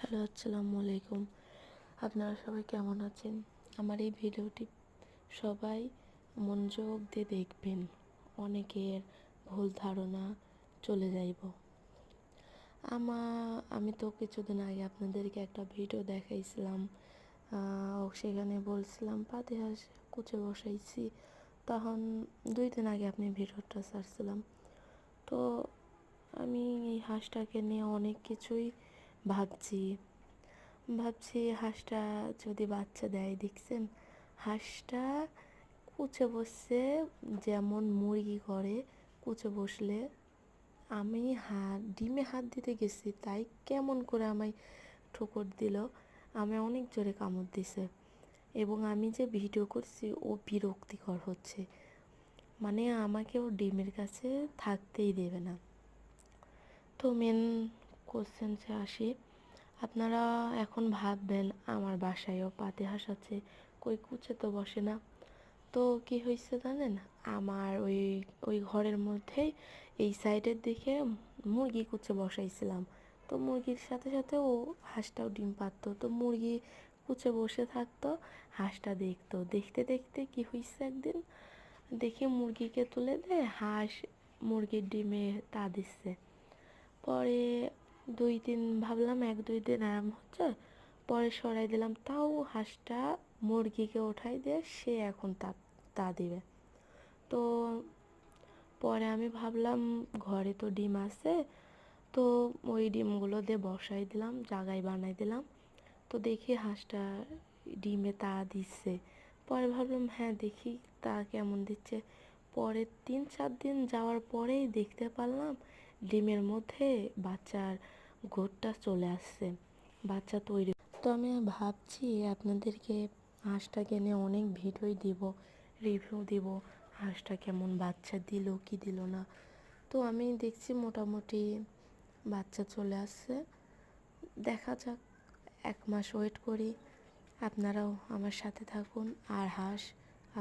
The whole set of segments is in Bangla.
হ্যালো, আসসালামু আলাইকুম। আপনারা সবাই কেমন আছেন? আমার এই ভিডিওটি সবাই মনোযোগ দিয়ে দেখবেন, অনেকের ভুল ধারণা চলে যাইব। আমি তো কিছুদিন আগে আপনাদেরকে একটা ভিডিও দেখাইছিলাম, সেখানে বলছিলাম পাতি হাঁস কুচে বসাইছি। তখন 2 দিন আগে আপনি ভিডিওটা ছাড়ছিলাম। তো আমি এই হাঁসটাকে নিয়ে অনেক কিছুই ভাবছি হাঁসটা যদি বাচ্চা দেয়। দেখছেন, হাঁসটা কুচে বসছে যেমন মুরগি করে কুচে বসলে। আমি ডিমে হাত দিতে গেছি, তাই কেমন করে আমায় ঠোকর দিল, আমি অনেক জোরে কামড় দিছে। এবং আমি যে ভিডিও করছি ও বিরক্তিকর হচ্ছে, মানে আমাকে ও ডিমের কাছে থাকতেই দেবে না। তো মেন কোশ্চেনসে আসি। আপনারা এখন ভাববেন আমার বাসায়ও পাতি হাঁস আছে, কই কুচে তো বসে না। তো কি হয়েছে জানেন, আমার ওই ওই ঘরের মধ্যেই এই সাইডের দিকে মুরগি কুচে বসাইছিলাম। তো মুরগির সাথে সাথে ও হাঁসটাও ডিম পারতো। তো মুরগি কুচে বসে থাকতো, হাঁসটা দেখতো। দেখতে দেখতে কি হয়েছে, একদিন দেখি মুরগিকে তুলে দেয়, হাঁস মুরগির ডিমে তা দিচ্ছে। পরে 2 দিন ভাবলাম 1-2 দিন আরাম হচ্ছে, পরে সরাই দিলাম, তাও হাঁসটা মুরগিকে ওঠাই দিয়ে সে এখন তা দিবে। তো পরে আমি ভাবলাম ঘরে তো ডিম আছে, তো ওই ডিমগুলো দিয়ে বসাই দিলাম, জায়গায় বানাই দিলাম। তো দেখি হাঁসটা ডিমে তা দিচ্ছে। পরে ভাবলাম হ্যাঁ দেখি তা কেমন দিচ্ছে। পরে 3-4 দিন যাওয়ার পরেই দেখতে পারলাম ডিমের মধ্যে বাচ্চার ঘোরটা চলে আসছে, বাচ্চা তৈরি। তো আমি ভাবছি আপনাদেরকে হাঁসটাকে নিয়ে অনেক ভিডিওই দিব, রিভিউ দিব, হাঁসটা কেমন বাচ্চা দিল কি দিল না। তো আমি দেখছি মোটামুটি বাচ্চা চলে আসছে। দেখা যাক, 1 মাস ওয়েট করি। আপনারাও আমার সাথে থাকুন। আর হাঁস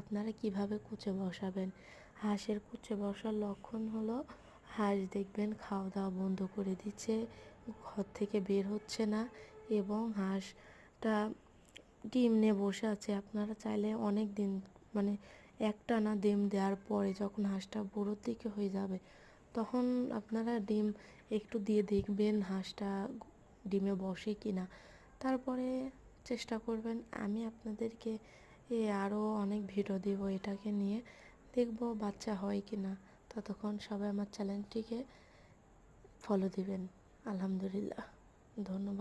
আপনারা কিভাবে কুচে বসাবেন, হাঁসের কুচে বসার লক্ষণ হলো হাঁস দেখবেন খাওয়া দাওয়া বন্ধ করে দিচ্ছে, ঘর থেকে বের হচ্ছে না, এবং হাঁসটা ডিম নিয়ে বসে আছে। আপনারা চাইলে অনেক দিন, মানে একটানা ডিম দেওয়ার পরে যখন হাঁসটা বুড়োর দিকে হয়ে যাবে, তখন আপনারা ডিম একটু দিয়ে দেখবেন হাঁসটা ডিমে বসে কি না। তারপরে চেষ্টা করবেন। আমি আপনাদেরকে আরও অনেক ভিডিও দিব এটাকে নিয়ে, দেখব বাচ্চা হয় কি না। ততক্ষণ সবাই আমার চ্যানেলটিকে ফলো দিবেন। আলহামদুলিল্লাহ, ধন্যবাদ।